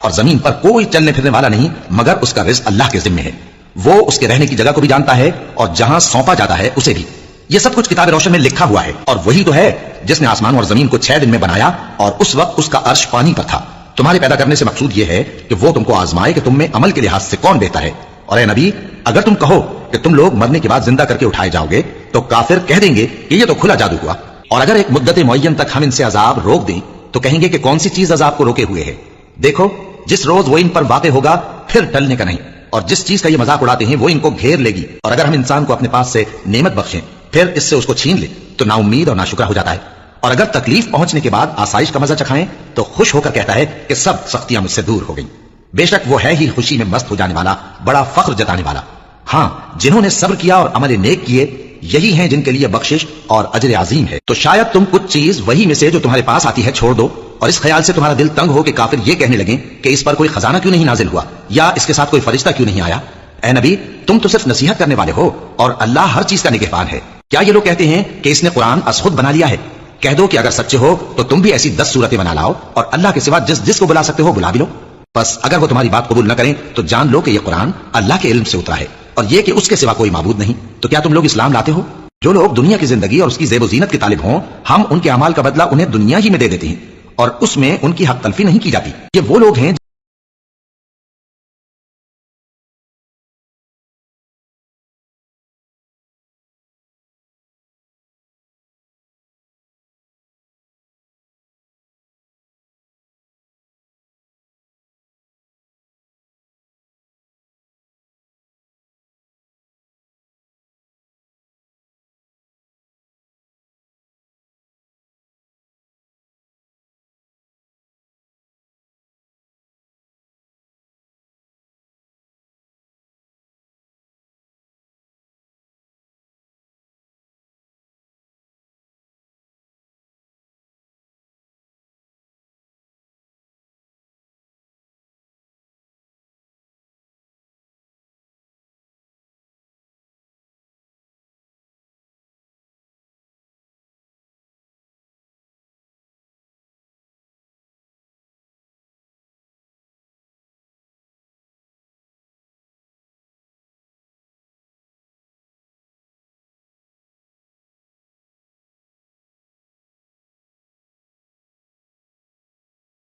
اور زمین پر کوئی چلنے پھرنے والا نہیں مگر اس کا رزق اللہ کے ذمے ہے. وہ اس کے رہنے کی جگہ کو بھی جانتا ہے اور جہاں سونپا جاتا ہے اسے بھی. یہ سب کچھ کتاب روشن میں لکھا ہوا ہے. اور وہی تو ہے جس نے آسمان اور زمین کو 6 دن میں بنایا اور اس وقت اس کا عرش پانی پر تھا. تمہارے پیدا کرنے سے مقصود یہ ہے کہ وہ تم کو آزمائے کہ تم میں عمل کے لحاظ سے کون بہتر ہے. اور اے نبی اگر تم کہو کہ تم لوگ مرنے کے بعد زندہ کر کے اٹھائے جاؤ گے تو کافر کہہ دیں گے کہ یہ تو کھلا جادو ہوا. اور اگر ایک مدت معین تک ہم ان سے عذاب روک دیں تو کہیں گے کہ کون سی چیز عذاب کو روکے ہوئے ہے. دیکھو جس روز وہ ان پر واقع ہوگا پھر ٹلنے کا نہیں. اور جس چیز کا یہ مذاق اڑاتے ہیں وہ ان کو گھیر لے گی. اور اگر ہم انسان کو اپنے پاس سے نعمت بخشیں پھر اس سے اس کو چھین لے تو نا امید اور ناشکرا ہو جاتا ہے. اور اگر تکلیف پہنچنے کے بعد آسائش کا مزہ چکھائیں تو خوش ہو کر کہتا ہے کہ سب سختیاں مجھ سے دور ہو گئیں. بے شک وہ ہے ہی خوشی میں مست ہو جانے والا, بڑا فخر جتانے والا. ہاں جنہوں نے صبر کیا اور عمل نیک کیے یہی ہیں جن کے لیے بخشش اور اجر عظیم ہے. تو شاید تم کچھ چیز وہی میں سے جو تمہارے پاس آتی ہے چھوڑ دو اور اس خیال سے تمہارا دل تنگ ہو کہ کافر یہ کہنے لگیں کہ اس پر کوئی خزانہ کیوں نہیں نازل ہوا یا اس کے ساتھ کوئی فرشتہ کیوں نہیں آیا. اے نبی تم تو صرف نصیحت کرنے والے ہو اور اللہ ہر چیز کا نگہبان ہے. کیا یہ لوگ کہتے ہیں کہ اس نے قرآن از خود بنا لیا ہے؟ کہہ دو کہ اگر سچے ہو تو تم بھی ایسی 10 صورتیں بنا لاؤ اور اللہ کے سوا جس جس کو بلا سکتے ہو بلا بھی لو. بس اگر وہ تمہاری بات قبول نہ کریں تو جان لو کہ یہ قرآن اللہ کے علم سے اترا ہے اور یہ کہ اس کے سوا کوئی معبود نہیں. تو کیا تم لوگ اسلام لاتے ہو؟ جو لوگ دنیا کی زندگی اور اس کی زیب و زینت کے طالب ہوں ہم ان کے اعمال کا بدلہ انہیں دنیا ہی میں دے دیتے ہیں اور اس میں ان کی حق تلفی نہیں کی جاتی. یہ وہ لوگ ہیں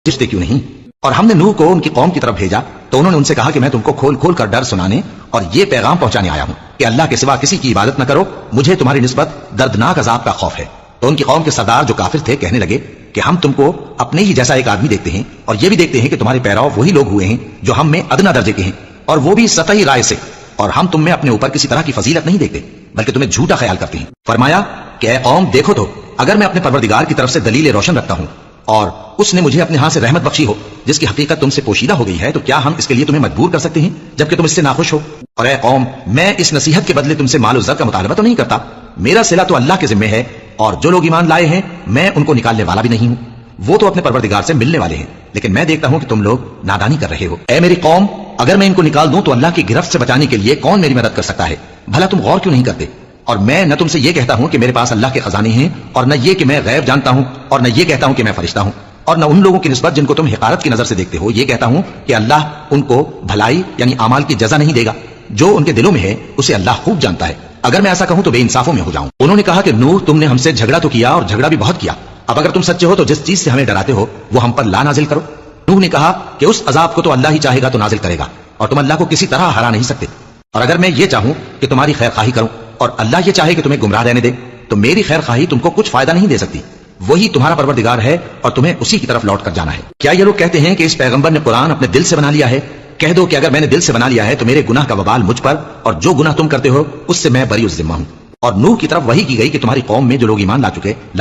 رشتے کیوں نہیں. اور ہم نے نوح کو ان کی قوم کی طرف بھیجا تو انہوں نے ان سے کہا کہ میں تم کو کھول کھول کر ڈر سنانے اور یہ پیغام پہنچانے آیا ہوں کہ اللہ کے سوا کسی کی عبادت نہ کرو, مجھے تمہاری نسبت دردناک عذاب کا خوف ہے. تو ان کی قوم کے سردار جو کافر تھے کہنے لگے کہ ہم تم کو اپنے ہی جیسا ایک آدمی دیکھتے ہیں اور یہ بھی دیکھتے ہیں کہ تمہارے پیراؤ وہی لوگ ہوئے ہیں جو ہم میں ادنا درجے کے ہیں اور وہ بھی سطحی رائے سے, اور ہم تم میں اپنے اوپر کسی طرح کی فضیلت نہیں دیکھتے بلکہ تمہیں جھوٹا خیال کرتے ہیں. فرمایا کہ اے قوم دیکھو تو اگر میں اپنے پروردگار کی طرف سے دلیل روشن رکھتا ہوں اور اس نے مجھے اپنے ہاں سے رحمت بخشی ہو جس کی حقیقت تم سے پوشیدہ ہو گئی ہے تو کیا ہم اس کے لیے تمہیں مجبور کر سکتے ہیں جبکہ تم اس سے ناخوش ہو. اور اے قوم میں اس نصیحت کے بدلے تم سے مال و زر کا مطالبہ تو نہیں کرتا, میرا صلہ تو اللہ کے ذمہ ہے اور جو لوگ ایمان لائے ہیں میں ان کو نکالنے والا بھی نہیں ہوں, وہ تو اپنے پروردگار سے ملنے والے ہیں لیکن میں دیکھتا ہوں کہ تم لوگ نادانی کر رہے ہو. اے میری قوم اگر میں ان کو نکال دوں تو اللہ کی گرفت سے بچانے کے لیے کون میری مدد کر سکتا ہے؟ بھلا تم غور کیوں نہیں کرتے؟ اور میں نہ تم سے یہ کہتا ہوں کہ میرے پاس اللہ کے خزانے ہیں اور نہ یہ کہ میں غیب جانتا ہوں اور نہ یہ کہتا ہوں کہ میں فرشتہ ہوں اور نہ ان لوگوں کی نسبت جن کو تم حقارت کی نظر سے دیکھتے ہو یہ کہتا ہوں کہ اللہ ان کو بھلائی یعنی اعمال کی جزا نہیں دے گا. جو ان کے دلوں میں ہے اسے اللہ خوب جانتا ہے. اگر میں ایسا کہوں تو بے انصافوں میں ہو جاؤں. انہوں نے کہا کہ نوح تم نے ہم سے جھگڑا تو کیا اور جھگڑا بھی بہت کیا, اب اگر تم سچے ہو تو جس چیز سے ہمیں ڈراتے ہو وہ ہم پر لا نازل کرو. نوح نے کہا کہ اس عذاب کو تو اللہ ہی چاہے گا تو نازل کرے گا اور تم اللہ کو کسی طرح ہرا نہیں سکتے. اور اگر میں یہ چاہوں کہ تمہاری خیر خواہی کروں اور اللہ یہ چاہے کہ تمہیں گمراہ رہنے دے تو میری خیر خواہی تم کو کچھ فائدہ نہیں دے سکتی. وہی تمہارا پروردگار ہے اور تمہیں اسی کی طرف لوٹ کر جانا ہے. کیا یہ لوگ کہتے ہیں کہ اس پیغمبر نے قرآن اپنے دل سے بنا لیا ہے؟ کہہ دو کہ اگر میں نے دل سے بنا لیا ہے تو میرے گناہ کا وبال مجھ پر اور جو گناہ تم کرتے ہو اس سے میں بری الذمہ ہوں. اور نوح کی طرف وحی کی گئی کہ تمہاری قوم میں جو لوگ ایمان لا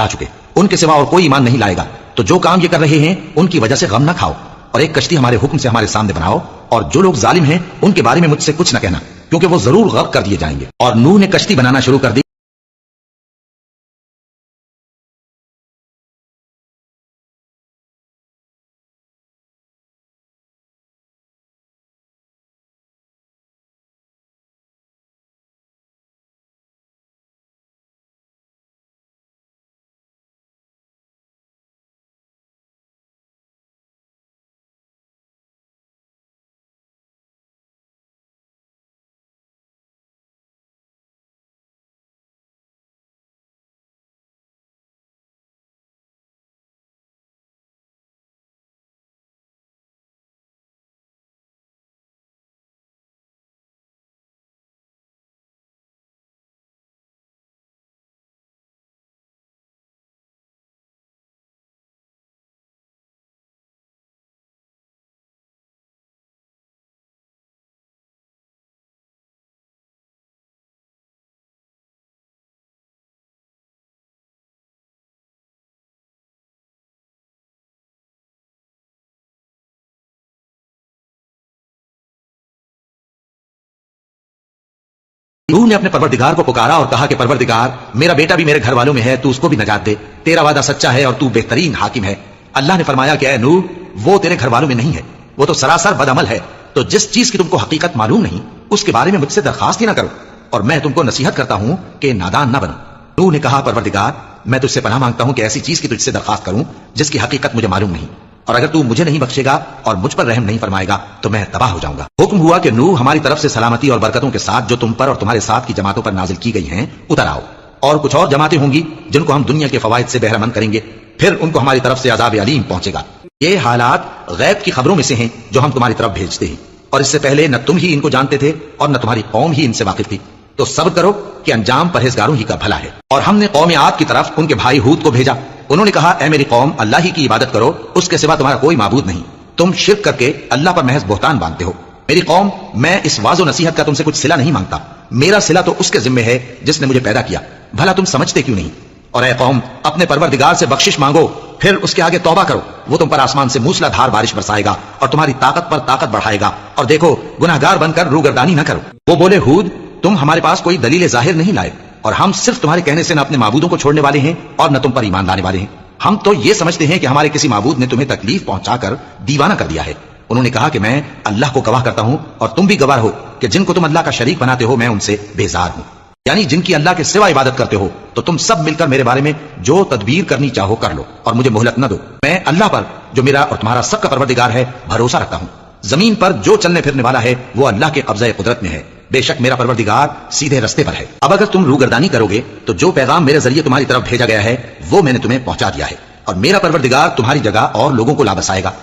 چکے ان کے سوا اور کوئی ایمان نہیں لائے گا, تو جو کام یہ کر رہے ہیں ان کی وجہ سے غم نہ کھاؤ اور ایک کشتی ہمارے حکم سے ہمارے سامنے بناؤ اور جو لوگ ظالم ہیں ان کے بارے میں مجھ سے کچھ نہ کہنا کیونکہ وہ ضرور غرق کر دیے جائیں گے. اور نوح نے کشتی بنانا شروع کر دی ने अपने परवरदिगार को पुकारा और कहा कि परवरदिगार, मेरा बेटा भी मेरे घर वालों में है, तू उसको भी नजात दे, तेरा वादा सच्चा है और तू बेहतरीन हाकिम है। अल्लाह ने फरमाया कि ऐ नूह, वो तेरे घर वालों में नहीं है, वो तो सरासर बदअमल है, तो जिस चीज की तुमको हकीकत मालूम नहीं उसके बारे में मुझसे दरखास्त ही ना करो, और मैं तुमको नसीहत करता हूं कि नादान ना बनो। नूह ने कहा, परवरदिगार, मैं तुझसे पनाह मांगता हूं कि ऐसी चीज की तुझसे दरखास्त करूं जिसकी हकीकत मुझे मालूम नहीं, और अगर तू मुझे नहीं बख्शेगा और मुझ पर रहम नहीं फरमाएगा तो मैं तबाह हो जाऊंगा। हुक्म हुआ कि नूह, हमारी तरफ से सलामती और बरकतों के साथ जो तुम पर और तुम्हारे साथ की जमातों पर नाजिल की गई हैं उतर आओ, और कुछ और जमातें होंगी जिनको हम दुनिया के फवायद से बहरामंद करेंगे, फिर उनको हमारी तरफ से अजाब अलीम पहुंचेगा। ये हालात गैब की खबरों में से हैं जो हम तुम्हारी तरफ भेजते हैं, और इससे पहले न तुम ही इनको जानते थे और न तुम्हारी कौम ही इनसे वाकिफ थी, तो सब्र करो कि अंजाम परहेजगारों ही का भला है। और हमने कौम आद की तरफ उनके भाई हूद को भेजा, उन्होंने कहा, ऐ मेरी कौम, अल्लाह ही की इबादत करो, उसके सिवा तुम्हारा कोई माबूद नहीं, तुम शिर्क करके अल्लाह पर महज बोहतान बांधते हो। मेरी कौम, मैं इस वाजो नसीहत का तुमसे कुछ सिला नहीं मांगता, मेरा सिला तो उसके जिम्मे है जिसने मुझे पैदा किया, भला तुम समझते क्यों नहीं। और ऐ कौम, अपने परवरदिगार से बख्शिश मांगो, फिर उसके आगे तौबा करो, वो तुम पर आसमान से मूसलाधार बारिश बरसाएगा और तुम्हारी ताकत पर ताकत बढ़ाएगा, और देखो गुनाहगार बनकर रूगर्दानी न करो। वो बोले, हूद, तुम हमारे पास कोई दलील जाहिर नहीं लाए, और हम सिर्फ तुम्हारे कहने से न अपने माबूदों को छोड़ने वाले हैं और न तुम पर ईमान लाने वाले हैं। हम तो ये समझते हैं कि हमारे किसी माबूद ने तुम्हें तकलीफ पहुंचाकर दीवाना कर दिया है। उन्होंने कहा कि मैं अल्लाह को गवाह करता हूं और तुम भी गवाह हो कि जिनको तुम अल्लाह का शरीक बनाते हो मैं उनसे बेजार हूं, यानी जिनकी अल्लाह के सिवा इबादत करते हो, तो तुम सब मिलकर मेरे बारे में जो तदबीर करनी चाहो कर लो और मुझे मोहलत न दो। मैं अल्लाह पर, जो मेरा और तुम्हारा सबका परवरदिगार है, भरोसा रखता हूं। जमीन पर जो चलने फिरने वाला है वो अल्लाह के कब्ज़े कुदरत में है, बेशक मेरा परवरदिगार सीधे रस्ते पर है। अब अगर तुम रूगर्दानी करोगे तो जो पैगाम मेरे जरिए तुम्हारी तरफ भेजा गया है वो मैंने तुम्हें पहुंचा दिया है, और मेरा परवरदिगार तुम्हारी जगह और लोगों को ला बसाएगा।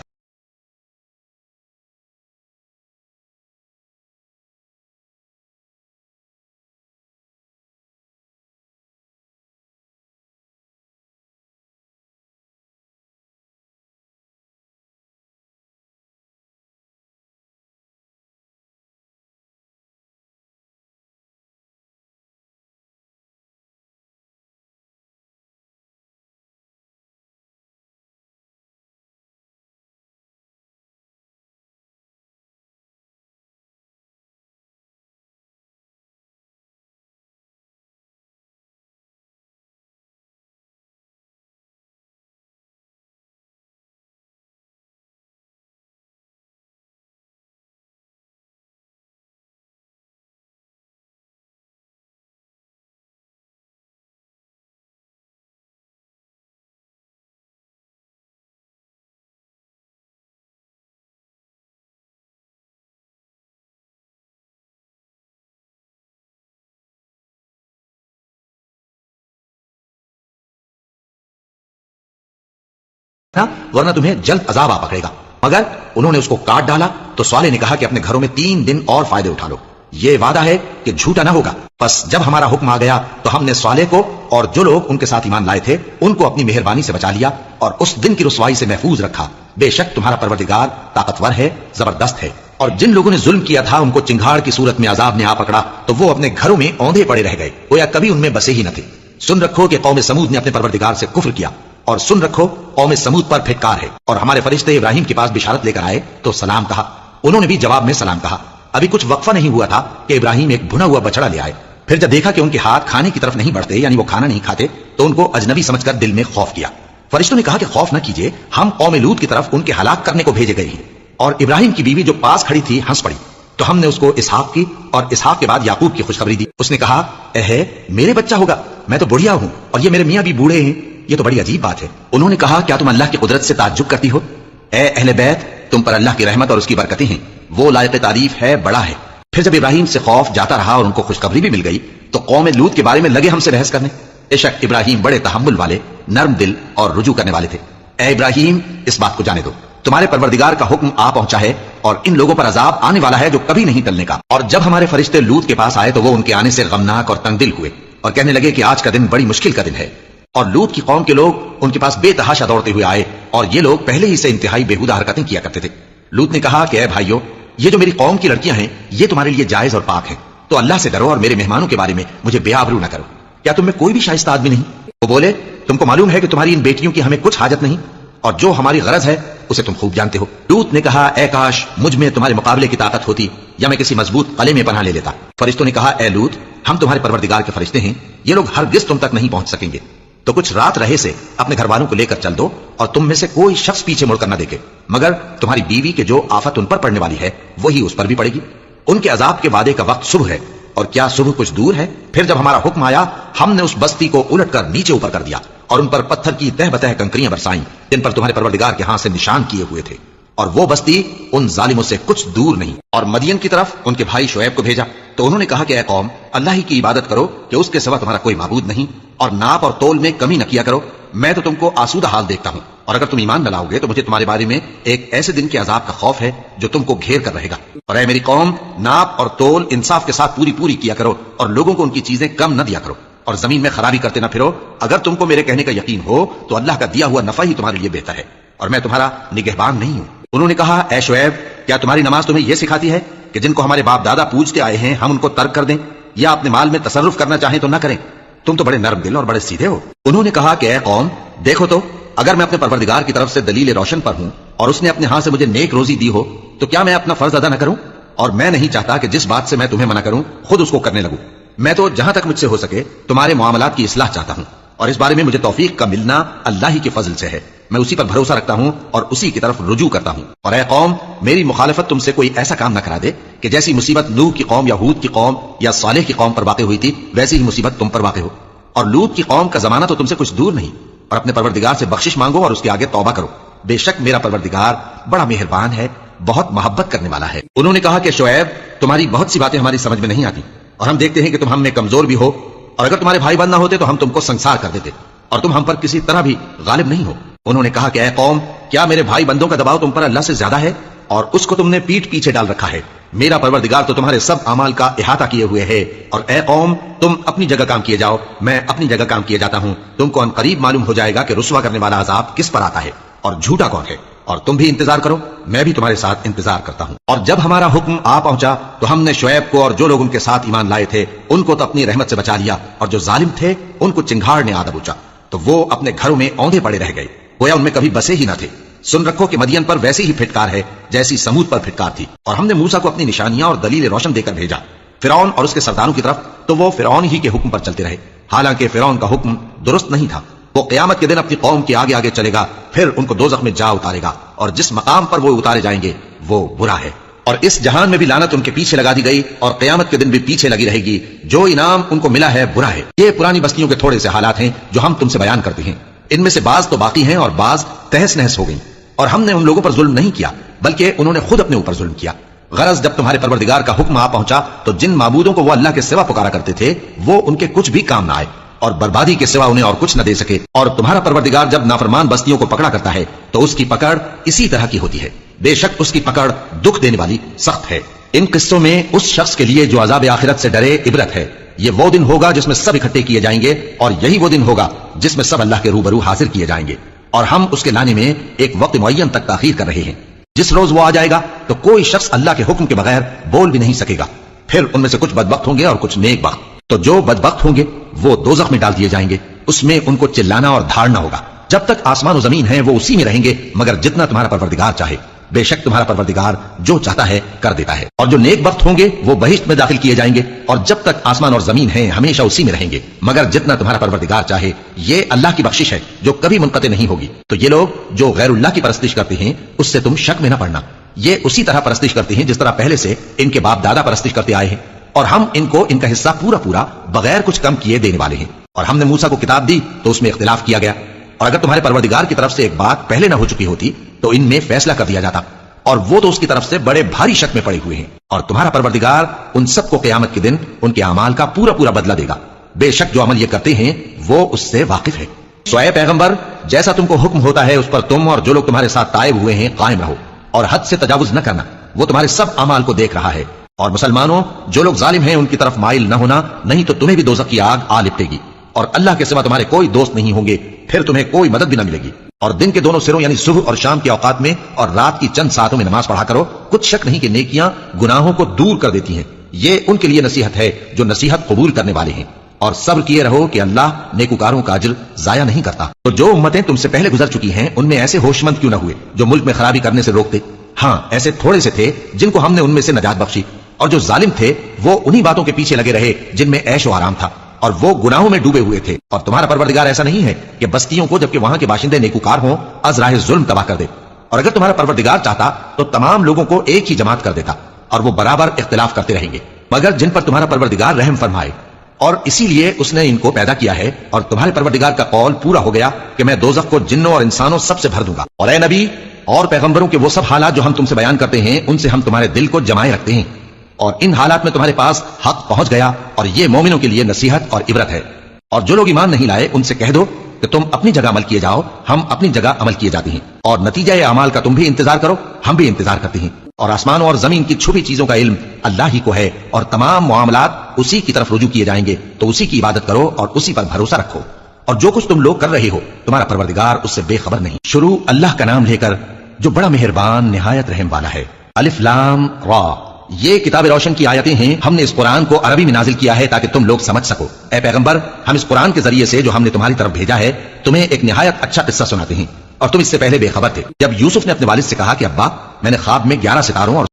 वरना तुम्हें जल्द अजाब आ पकड़ेगा। मगर उन्होंने उसको काट डाला तो स्वाले ने कहा कि अपने घरों में 3 दिन और फायदे उठा लो, ये वादा है कि झूठा ना होगा। बस जब हमारा हुक्म आ गया तो हमने स्वाले को और जो लोग उनके साथ ईमान लाए थे उनको अपनी मेहरबानी से बचा लिया और उस दिन की रुसवाई से महफूज रखा। बेशक तुम्हारा परवरदिगार ताकतवर है, जबरदस्त है। और जिन लोगों ने जुल्म किया था उनको चिंगाड़ की सूरत में अजाब ने आ पकड़ा तो वो अपने घरों में औंधे पड़े रह गए, गोया कभी उनमें बसे ही न थे। सुन रखो कि कौम समूद ने अपने परवरदिगार से कुफ्र किया, और सुन रखो कौम समूद पर फिटकार है। और हमारे फरिश्ते इब्राहिम के पास बिशारत लेकर आए तो सलाम कहा, उन्होंने भी जवाब में सलाम कहा। अभी कुछ वक्फा नहीं हुआ था कि इब्राहिम एक भुना हुआ बछड़ा ले आए। फिर जब देखा कि उनके हाथ खाने की तरफ नहीं बढ़ते, यानी वो खाना नहीं खाते, तो उनको अजनबी समझकर दिल में खौफ किया। फरिश्तों ने कहा कि खौफ न कीजिए, हम कौम लूत की तरफ उनके हलाक करने को भेजे गए हैं। और इब्राहिम की बीवी जो पास खड़ी थी हंस पड़ी, तो हमने उसको इसहाक की और इसहाक के बाद याकूब की खुशखबरी दी। उसने कहा, एहे, मेरे बच्चा होगा, मैं तो बुढ़िया हूं और ये मेरे मियाँ भी बूढ़े हैं, ये तो बड़ी अजीब बात है। उन्होंने कहा, क्या तुम अल्लाह की कुदरत से ताज्जुब करती हो? ए अहले बैत, तुम पर अल्लाह की रहमत और उसकी बरकतें हैं, वो लायक तारीफ है, बड़ा है। फिर जब इब्राहिम से खौफ जाता रहा और उनको खुशखबरी भी मिल गई तो कौम लूत के बारे में लगे हमसे बहस करने। बेशक इब्राहिम बड़े तहम्मुल वाले, नर्म दिल और रुजू करने वाले थे। ए इब्राहिम, इस बात को जाने दो, तुम्हारे परवरदिगार का हुक्म आ पहुंचा है और इन लोगों पर अजाब आने वाला है जो कभी नहीं टलने का। और जब हमारे फरिश्ते लूत के पास आए तो वो उनके आने से गमनाक और तंगदिल हुए और कहने लगे कि आज का दिन बड़ी मुश्किल का दिन है। और लूत की कौम के लोग उनके पास बेतहाशा दौड़ते हुए आए और ये लोग पहले ही से इंतहाई बेहुदा हरकतें किया करते थे। लूत ने कहा कि ऐ भाइयों, ये जो मेरी कौम की लड़कियां हैं ये तुम्हारे लिए जायज और पाक है, तो अल्लाह से डरो और मेरे मेहमानों के बारे में मुझे बेआबरू न करो। क्या तुम में कोई भी शाइस्ता आदमी नहीं? वो बोले, तुमको मालूम है कि तुम्हारी इन बेटियों की हमें कुछ हाजत नहीं और जो हमारी गरज है उसे तुम खूब जानते हो। लूत ने कहा, ऐ काश मुझ में तुम्हारे मुकाबले की ताकत होती या मैं किसी मजबूत कले में पनाह ले लेता। फरिश्तों ने कहा, ऐ लूत, हम तुम्हारे परवरदिगार के फरिश्ते हैं, ये लोग हरगिज तुम तक नहीं पहुंच सकेंगे। तो कुछ रात रहे से अपने घर वालों को लेकर चल दो और तुम में से कोई शख्स पीछे मुड़कर न देखे, मगर तुम्हारी बीवी के जो आफत उन पर पड़ने वाली है वही उस पर भी पड़ेगी। उनके अजाब के वादे का वक्त सुबह है, और क्या सुबह कुछ दूर है? फिर जब हमारा हुक्म आया, हमने उस बस्ती को उलटकर नीचे ऊपर कर दिया और उन पर पत्थर की तह बतह कंकरियां बरसाईं, जिन पर तुम्हारे परवरदिगार के हाथ से निशान किए हुए थे, और वो बस्ती उन जालिमों से कुछ दूर नहीं। और मदियन की तरफ उनके भाई शुएब को भेजा, तो उन्होंने कहा कि ऐ कौम, अल्लाह ही की इबादत करो कि उसके सिवा तुम्हारा कोई माबूद नहीं, और नाप और तोल में कमी न किया करो। मैं तो तुमको आसूदा हाल देखता हूं, और अगर तुम ईमान न लाओगे तो मुझे तुम्हारे बारे में एक ऐसे दिन के अजाब का खौफ है जो तुमको घेर कर रहेगा। और ऐ मेरी कौम, नाप और तोल इंसाफ के साथ पूरी पूरी किया करो, और लोगों को उनकी चीजें कम न दिया करो, और जमीन में खराबी करते न फिरो। अगर तुमको मेरे कहने का यकीन हो तो अल्लाह का दिया हुआ नफा ही तुम्हारे लिए बेहतर है, और मैं तुम्हारा निगहबान नहीं हूं। उन्होंने कहा, ऐ शुएब, क्या तुम्हारी नमाज तुम्हें यह सिखाती है कि जिनको हमारे बाप दादा पूजते आए हैं हम उनको तर्क कर दें, या अपने माल में तसर्रुफ करना चाहें तो न करें? तुम तो बड़े नर्म दिल और बड़े सीधे हो। उन्होंने कहा कि ऐ कौम, देखो तो, अगर मैं अपने परवरदिगार की तरफ से दलील रोशन पर हूं और उसने अपने हाथ से मुझे नेक रोजी दी हो, तो क्या मैं अपना फर्ज अदा न करूं? और मैं नहीं चाहता कि जिस बात से मैं तुम्हें मना करूं खुद उसको करने लगूं। मैं तो जहां तक मुझसे हो सके तुम्हारे मामलात की इस्लाह चाहता हूं, और इस बारे में मुझे तौफीक का मिलना अल्लाह ही के फजल से है। मैं उसी पर भरोसा रखता हूं और उसी की तरफ रुजू करता हूं। और ऐ कौम, मेरी मुखालफत तुमसे कोई ऐसा काम न करा दे कि जैसी मुसीबत नूह की कौम या हूद की कौम या सालेह की कौम पर वाक़ हुई थी, वैसी ही मुसीबत तुम पर वाक़ हो। और लूत की कौम का जमाना तो तुमसे कुछ दूर नहीं। और अपने परवरदिगार से बख्शिश मांगो और उसके आगे तौबा करो, बेशक मेरा परवरदिगार बड़ा मेहरबान है, बहुत मोहब्बत करने वाला है। उन्होंने कहा कि शुएब, तुम्हारी बहुत सी बातें हमारी समझ में नहीं आती, और हम देखते हैं कि तुम हम में कमजोर भी हो, और अगर तुम्हारे भाई बंद ना होते तो हम तुमको संसार कर देते, और तुम हम पर किसी तरह भी गालिब नहीं हो। उन्होंने कहा कि ऐ कौम, क्या मेरे भाई बंदों का दबाव तुम पर अल्लाह से ज्यादा है, और उसको तुमने पीठ पीछे डाल रखा है? मेरा परवरदिगार तो तुम्हारे सब अमाल का इहाता किए हुए है। और ऐ कौम, तुम अपनी जगह काम किए जाओ, मैं अपनी जगह काम किए जाता हूं। तुमको अनकरीब मालूम हो जाएगा कि रुस्वा करने वाला अजाब किस पर आता है और झूठा कौन है। और तुम भी इंतजार करो, मैं भी तुम्हारे साथ इंतजार करता हूं। और जब हमारा हुक्म आ पहुंचा तो हमने शुएब को और जो लोग उनके साथ ईमान लाए थे उनको तो अपनी रहमत से बचा लिया, और जो जालिम थे उनको चिंगाड़ ने आदब उचा, तो वो अपने घरों में औंधे पड़े रह गए, गोया उनमें कभी बसे ही न थे। सुन रखो कि मदियन पर वैसी ही फिटकार है जैसी समूद पर फिटकार थी। और हमने मूसा को अपनी निशानियां और दलील रोशन देकर भेजा फिरौन और उसके सरदारों की तरफ, तो वो फिरौन ही के हुक्म पर चलते रहे, हालांकि फिरौन का हुक्म दुरुस्त नहीं था। वो क़यामत के दिन अपनी कौम के आगे आगे चलेगा, फिर उनको दोज़ख में जा उतारेगा, और जिस मकाम पर वो उतारे जाएंगे वो बुरा है। और इस जहान में भी लानत उनके पीछे लगा दी गई, और क़यामत के दिन भी पीछे लगी रहेगी। जो इनाम उनको मिला है बुरा है। ये पुरानी बस्तियों के थोड़े से हालात हैं जो हम तुमसे बयान करते हैं। इनमें से बाज तो बाकी हैं और बाज तहस नहस हो गई। और हमने उन लोगों पर जुल्म नहीं किया, बल्कि उन्होंने खुद अपने ऊपर जुल्म किया। गरज जब तुम्हारे परवरदिगार का हुक्म आ पहुंचा तो जिन माबूदों को वो अल्लाह के सिवा पुकारा करते थे वो उनके कुछ भी काम ना आए, और बर्बादी के सिवा उन्हें और कुछ न दे सके। और तुम्हारा परवरदिगार जब नाफरमान बस्तियों को पकड़ा करता है तो उसकी पकड़ इसी तरह की होती है। बेशक उसकी पकड़ दुख देने वाली सख्त है। इन किस्सों में उस शख्स के लिए जो अजाब आखिरत से डरे इबरत है। ये वो दिन होगा जिसमें सब इकट्ठे किए जाएंगे, और यही वो दिन होगा जिसमें सब अल्लाह के रूबरू हाजिर किए जाएंगे। और हम उसके लाने में एक वक्त मुअय्यन तक ताखीर कर रहे हैं। जिस रोज वो आ जाएगा तो कोई शख्स अल्लाह के हुक्म के बगैर बोल भी नहीं सकेगा। फिर उनमें से कुछ बदबख्त होंगे और कुछ नेक बख्त। तो जो बदबख्त होंगे वो दोज़ख में डाल दिए जाएंगे, उसमें उनको चिल्लाना और धाड़ना होगा। जब तक आसमान और जमीन है वो उसी में रहेंगे, मगर जितना तुम्हारा परवरदिगार चाहे। बेशक तुम्हारा परवरदिगार जो चाहता है कर देता है। और जो नेक बख्त होंगे वो बहिश्त में दाखिल किए जाएंगे, और जब तक आसमान और जमीन है हमेशा उसी में रहेंगे, मगर जितना तुम्हारा परवरदिगार चाहे। ये अल्लाह की बख्शिश है जो कभी मुनक़ते नहीं होगी। तो ये लोग जो गैरुल्लाह की परस्तिश करते हैं उससे तुम शक में न पड़ना। ये उसी तरह परस्तिश करते हैं जिस तरह पहले से इनके बाप दादा परस्तिश करते आए हैं, और हम इनको इनका हिस्सा पूरा पूरा बगैर कुछ कम किए देने वाले हैं। और हमने मूसा को किताब दी तो उसमें इख्तिलाफ किया गया, और अगर तुम्हारे परवरदिगार की तरफ से एक बात पहले न हो चुकी होती तो इनमें फैसला कर दिया जाता, और वो तो उसकी तरफ से बड़े भारी शक में पड़े हुए हैं। और तुम्हारा परवरदिगार उन सबको क़यामत के दिन उनके अमाल का पूरा पूरा बदला देगा। बेशक जो अमल ये करते हैं वो उससे वाकिफ है। सोए पैगंबर, जैसा तुमको हुक्म होता है उस पर तुम और जो लोग तुम्हारे साथ तायब हुए हैं कायम रहो, और हद से तजावुज न करना। वो तुम्हारे सब अमाल को देख रहा है। और मुसलमानों, जो लोग जालिम हैं उनकी तरफ माइल न होना, नहीं तो तुम्हें भी दोज़ख की आग आ लिपटेगी, और अल्लाह के सिवा तुम्हारे कोई दोस्त नहीं होंगे, फिर तुम्हें कोई मदद भी न मिलेगी। और दिन के दोनों सिरों यानी सुबह और शाम के औकात में और रात की चंद सातों में नमाज पढ़ा करो। कुछ शक नहीं कि नेकियां गुनाहों को दूर कर देती हैं। ये उनके लिए नसीहत है जो नसीहत कबूल करने वाले हैं। और सब्र किए रहो कि अल्लाह नेकुकारों का अज्र जाया नहीं करता। तो जो उम्मतें तुमसे पहले गुजर चुकी हैं उनमें ऐसे होशमंद क्यों न हुए जो मुल्क में खराबी करने से रोकते? हाँ, ऐसे थोड़े से थे जिनको हमने उनमें से नजात बख्शी, اور جو ظالم تھے وہ انہی باتوں کے پیچھے لگے رہے جن میں عیش و آرام تھا، اور وہ گناہوں میں ڈوبے ہوئے تھے۔ اور تمہارا پروردگار ایسا نہیں ہے کہ بستیوں کو جبکہ وہاں کے باشندے نیکوکار ہوں از راہ ظلم تباہ کر دے، اور اگر تمہارا پروردگار چاہتا تو تمام لوگوں کو ایک ہی جماعت کر دیتا، اور وہ برابر اختلاف کرتے رہیں گے، مگر جن پر تمہارا پروردگار رحم فرمائے، اور اسی لیے اس نے ان کو پیدا کیا ہے۔ اور تمہارے پروردگار کا قول پورا ہو گیا کہ میں دوزخ کو جنوں اور انسانوں سب سے بھر دوں گا۔ اور اے نبی اور پیغمبروں کے وہ سب حالات جو ہم تم سے بیان کرتے ہیں ان سے ہم تمہارے دل کو جمائے رکھتے ہیں، اور ان حالات میں تمہارے پاس حق پہنچ گیا، اور یہ مومنوں کے لیے نصیحت اور عبرت ہے۔ اور جو لوگ ایمان نہیں لائے ان سے کہہ دو کہ تم اپنی جگہ عمل کیے جاؤ، ہم اپنی جگہ عمل کیے جاتے ہیں، اور نتیجہ اعمال کا تم بھی انتظار کرو، ہم بھی انتظار کرتے ہیں۔ اور آسمانوں اور زمین کی چھپی چیزوں کا علم اللہ ہی کو ہے، اور تمام معاملات اسی کی طرف رجوع کیے جائیں گے، تو اسی کی عبادت کرو اور اسی پر بھروسہ رکھو، اور جو کچھ تم لوگ کر رہے ہو تمہارا پروردگار اس سے بے خبر نہیں۔ شروع اللہ کا نام لے کر جو بڑا مہربان نہایت رحم والا ہے۔ الف لام را، یہ کتاب روشن کی آیتیں ہیں، ہم نے اس قرآن کو عربی میں نازل کیا ہے تاکہ تم لوگ سمجھ سکو۔ اے پیغمبر، ہم اس قرآن کے ذریعے سے جو ہم نے تمہاری طرف بھیجا ہے تمہیں ایک نہایت اچھا قصہ سناتے ہیں، اور تم اس سے پہلے بے خبر تھے۔ جب یوسف نے اپنے والد سے کہا کہ ابا، میں نے خواب میں 11 ستاروں اور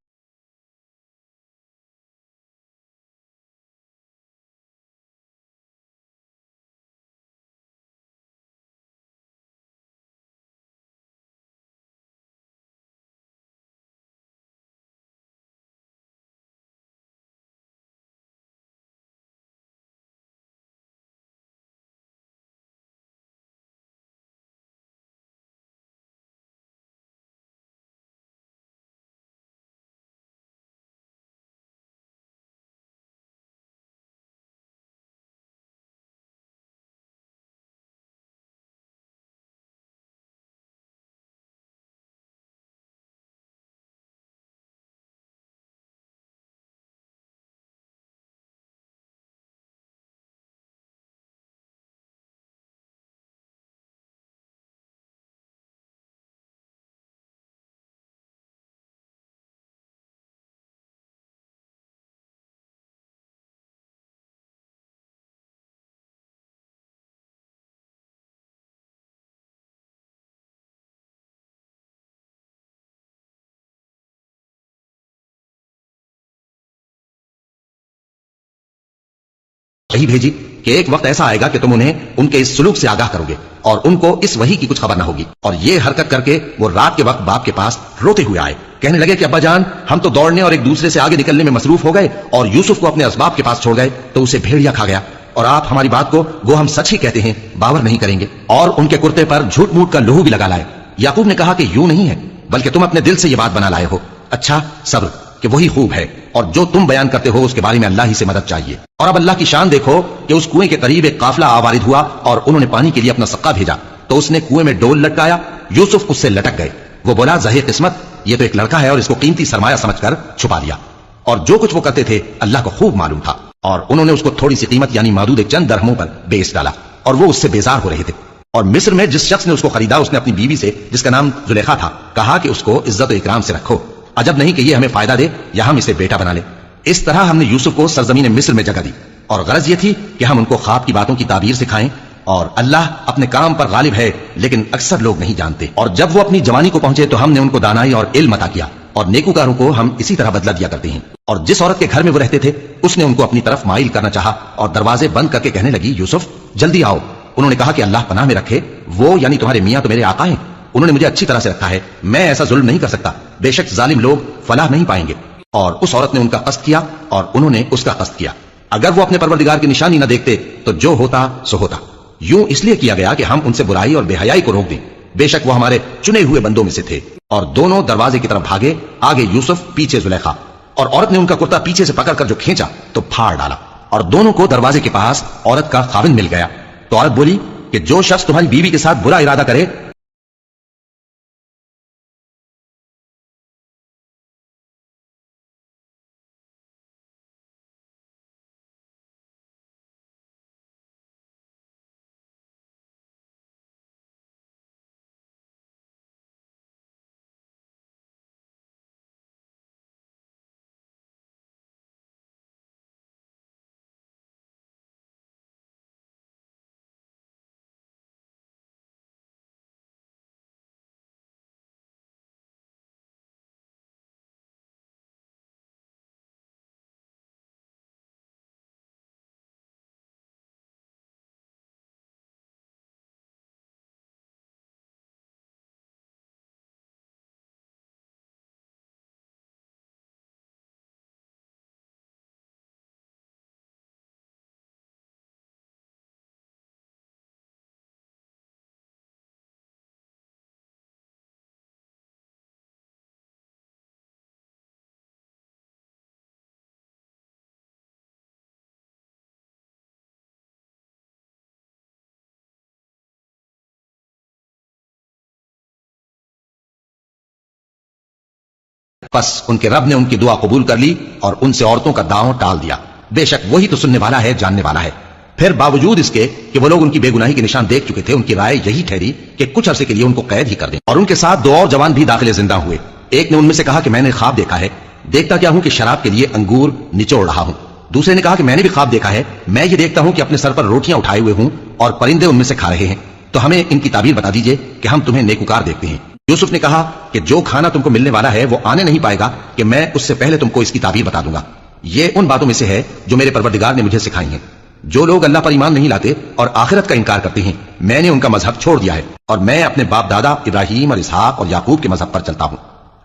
وہی بھیجی کہ ایک وقت ایسا آئے گا کہ تم انہیں ان کے اس سلوک سے آگاہ کرو گے، اور ان کو اس وحی کی کچھ خبر نہ ہوگی۔ اور یہ حرکت کر کے وہ رات کے وقت باپ کے پاس روتے ہوئے آئے، کہنے لگے کہ ابا جان، ہم تو دوڑنے اور ایک دوسرے سے آگے نکلنے میں مصروف ہو گئے، اور یوسف کو اپنے اسباب کے پاس چھوڑ گئے تو اسے بھیڑیا کھا گیا، اور آپ ہماری بات کو گو ہم سچ ہی کہتے ہیں باور نہیں کریں گے۔ اور ان کے کرتے پر جھوٹ موٹ کا لہو بھی لگا لائے۔ یعقوب نے کہا کہ یوں نہیں ہے، بلکہ تم اپنے دل سے یہ بات بنا لائے ہو۔ اچھا، صبر، کہ وہی خوب ہے، اور جو تم بیان کرتے ہو اس کے بارے میں اللہ ہی سے مدد چاہیے۔ اور اب اللہ کی شان دیکھو کہ اس کنویں کے قریب ایک قافلہ آوارد ہوا، اور انہوں نے پانی کے لیے اپنا سقا بھیجا، تو اس نے کنویں میں ڈول لٹکایا، یوسف اس سے لٹک گئے۔ وہ بولا، زہے قسمت، یہ تو ایک لڑکا ہے، اور اس کو قیمتی سرمایہ سمجھ کر چھپا لیا۔ اور جو کچھ وہ کرتے تھے اللہ کو خوب معلوم تھا، اور انہوں نے اس کو تھوڑی سی قیمت یعنی معدود چند درہموں پر بیچ ڈالا، اور وہ اس سے بیزار ہو رہے تھے۔ اور مصر میں جس شخص نے اس کو خریدا اس نے اپنی بیوی سے جس کا نام زلیخا تھا کہا کہ اس کو عزت و اکرام سے رکھو، عجب نہیں کہ یہ ہمیں فائدہ دے یا ہم اسے بیٹا بنا لے۔ اس طرح ہم نے یوسف کو سرزمین مصر میں جگہ دی، اور غرض یہ تھی کہ ہم ان کو خواب کی باتوں کی تعبیر سکھائیں، اور اللہ اپنے کام پر غالب ہے لیکن اکثر لوگ نہیں جانتے۔ اور جب وہ اپنی جوانی کو پہنچے تو ہم نے ان کو دانائی اور علم عطا کیا، اور نیکوکاروں کو ہم اسی طرح بدلہ دیا کرتے ہیں۔ اور جس عورت کے گھر میں وہ رہتے تھے اس نے ان کو اپنی طرف مائل کرنا چاہا، اور دروازے بند کر کے کہنے لگی، یوسف جلدی آؤ۔ انہوں نے کہا کہ اللہ پناہ میں رکھے، وہ یعنی تمہارے میاں تو میرے آقا ہیں، انہوں نے مجھے اچھی طرح سے رکھا ہے، میں ایسا ظلم نہیں کر سکتا، بے شک ظالم لوگ فلاح نہیں پائیں گے۔ اور اس عورت نے ان کا قصد کیا اور انہوں نے اس کا قصد کیا۔ اگر وہ اپنے پروردگار کی نشانی نہ دیکھتے تو جو ہوتا سو ہوتا۔ یوں اس لیے کیا گیا کہ ہم ان سے برائی اور بے حیائی کو روک دیں، بے شک وہ ہمارے چنے ہوئے بندوں میں سے تھے۔ اور دونوں دروازے کی طرف بھاگے، آگے یوسف پیچھے زلیخا، اور عورت نے ان کا کرتا پیچھے سے پکڑ کر جو کھینچا تو پھاڑ ڈالا، اور دونوں کو دروازے کے پاس عورت کا خاوند مل گیا۔ تو عورت بولی کہ جو شخص تمہاری بیوی کے ساتھ برا ارادہ کرے बस उनके रब ने उनकी दुआ कबूल कर ली और उनसे औरतों का दांव टाल दिया। बेशक वही तो सुनने वाला है, जानने वाला है। फिर बावजूद इसके कि वो लोग उनकी बेगुनाही के निशान देख चुके थे, उनकी राय यही ठहरी कि कुछ अरसे के लिए उनको कैद ही कर दें। और उनके साथ दो और जवान भी दाखिले जिंदा हुए। एक ने उनमें से कहा कि मैंने ख्वाब देखा है, देखता क्या हूं कि शराब के लिए अंगूर निचोड़ रहा हूं। दूसरे ने कहा कि मैंने भी ख्वाब देखा है, मैं ये देखता हूं कि अपने सर पर रोटियां उठाए हुए हूं और परिंदे उनमें से खा रहे हैं। तो हमें इनकी ताबीर बता दीजिए कि हम तुम्हें नेकुकार देखते हैं। यूसुफ ने कहा कि जो खाना तुमको मिलने वाला है वो आने नहीं पाएगा कि मैं उससे पहले तुमको इसकी ताबीर बता दूंगा। ये उन बातों में से है जो मेरे परवरदिगार ने मुझे सिखाई हैं। जो लोग अल्लाह पर ईमान नहीं लाते और आखिरत का इनकार करते हैं, मैंने उनका मजहब छोड़ दिया है और मैं अपने बाप दादा इब्राहिम और इसहाक और याकूब के मजहब पर चलता हूं।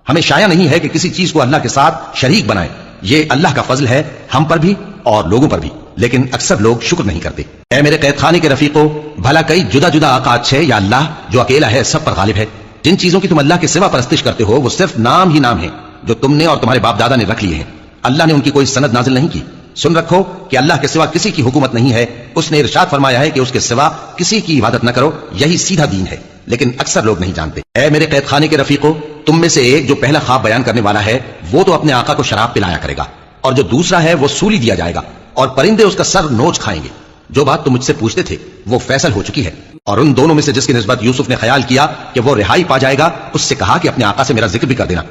हमें शाया नहीं है कि किसी चीज को अल्लाह के साथ शरीक बनाए। ये अल्लाह का फजल है हम पर भी और लोगों पर भी, लेकिन अक्सर लोग शुक्र नहीं करते। ऐ मेरे कैद खाने के रफीको, भला कई जुदा जुदा आका अच्छे या अल्लाह जो अकेला है सब पर गालिब है। जिन चीजों की तुम अल्लाह के सिवा परस्तिश करते हो वो सिर्फ नाम ही नाम है जो तुमने और तुम्हारे बाप दादा ने रख लिए हैं। अल्लाह ने उनकी कोई सनद नाजिल नहीं की। सुन रखो कि अल्लाह के सिवा किसी की हुकूमत नहीं है। उसने इरशाद फरमाया है कि उसके सिवा किसी की इबादत न करो, यही सीधा दीन है, लेकिन अक्सर लोग नहीं जानते। ऐ मेरे कैद खाने के रफीको, तुम में से एक जो पहला ख्वाब बयान करने वाला है वो तो अपने आका को शराब पिलाया करेगा और जो दूसरा है वो सूली दिया जाएगा और परिंदे उसका सर नोच खाएंगे। जो बात तुम मुझसे पूछते थे वो फैसल हो चुकी है। और उन दोनों में से जिसकी निस्बत यूसुफ ने ख्याल किया कि वो रिहाई पा जाएगा, उससे कहा कि अपने आका से मेरा जिक्र भी कर देना।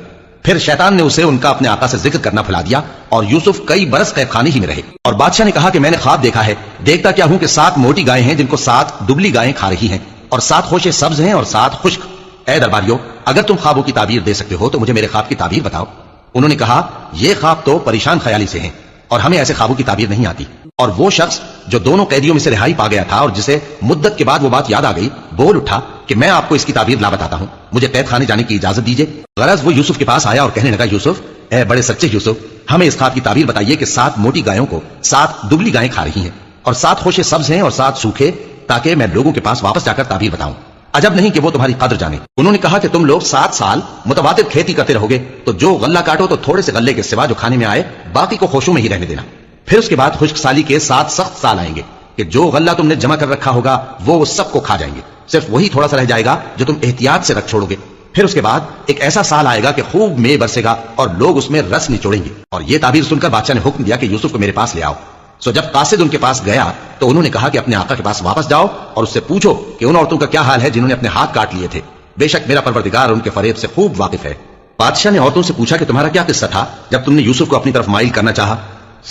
फिर शैतान ने उसे उनका अपने आका से जिक्र करना भुला दिया और यूसुफ कई बरस कैद खाने ही में रहे। और बादशाह ने कहा कि मैंने ख्वाब देखा है, देखता क्या हूं कि 7 मोटी गायें हैं जिनको 7 दुबली गायें खा रही हैं और 7 खोशे सब्ज हैं और 7 खुश्क। ऐ दरबारियों, अगर तुम ख्वाबों की ताबीर दे सकते हो तो मुझे मेरे ख्वाब की ताबीर बताओ। उन्होंने कहा ये ख्वाब तो परेशान ख्याली से हैं और हमें ऐसे ख्वाबों की ताबीर नहीं आती। और वो शख्स जो दोनों कैदियों में से रिहाई पा गया था और जिसे मुद्दत के बाद वो बात याद आ गई, बोल उठा कि मैं आपको इसकी ताबीर ला बताता हूं, मुझे कैद खाने जाने की इजाजत दीजिए। गरज वो यूसुफ के पास आया और कहने लगा, यूसुफ, ऐ बड़े सच्चे यूसुफ, हमें इस ख्वाब की ताबीर बताइए कि 7 मोटी गायों को 7 दुबली गायें खा रही हैं और 7 खोशे सब्ज हैं और 7 सूखे, ताकि मैं लोगों के पास वापस जाकर ताबीर बताऊं। अजब नहीं कि वो तुम्हारी कद्र जाने। उन्होंने कहा कि तुम लोग 7 साल मुतवातिर खेती करते रहोगे, तो जो गल्ला काटो तो थोड़े से गल्ले के सिवा जो खाने में आए बाकी को खोशों में ही रहने देना। फिर उसके बाद खुश्क साली के 7 सख्त साल आएंगे कि जो गल्ला तुमने जमा कर रखा होगा वो सबको खा जाएंगे, सिर्फ वही थोड़ा सा रह जाएगा जो तुम एहतियात से रख छोड़ोगे। फिर उसके बाद एक ऐसा साल आएगा कि खूब मेंह बरसेगा और लोग उसमें रस निचोड़ेंगे। और ये ताबीर सुनकर बादशाह ने हुक्म दिया कि यूसुफ को मेरे पास ले आओ। सो जब कासिद उनके पास गया तो उन्होंने कहा कि अपने आका के पास वापस जाओ और उससे पूछो कि उन औरतों का क्या हाल है जिन्होंने अपने हाथ काट लिए थे। बेशक मेरा परवरदिगार उनके फरेब से खूब वाकिफ है। बादशाह ने औरतों से पूछा कि तुम्हारा क्या किस्सा था जब तुमने यूसुफ को अपनी तरफ माइल करना चाहा।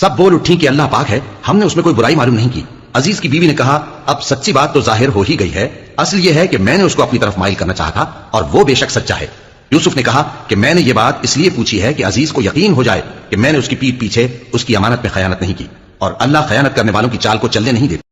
सब बोल उठी कि अल्लाह पाक है, हमने उसमें कोई बुराई मालूम नहीं की। अजीज की बीवी ने कहा, अब सच्ची बात तो जाहिर हो ही गई है, असल यह है कि मैंने उसको अपनी तरफ माइल करना चाहा था और वो बेशक सच्चा है। यूसुफ ने कहा कि मैंने ये बात इसलिए पूछी है कि अजीज को यकीन हो जाए कि मैंने उसकी पीठ पीछे उसकी अमानत में खयानत नहीं की और अल्लाह खयानत करने वालों की चाल को चलने नहीं देता।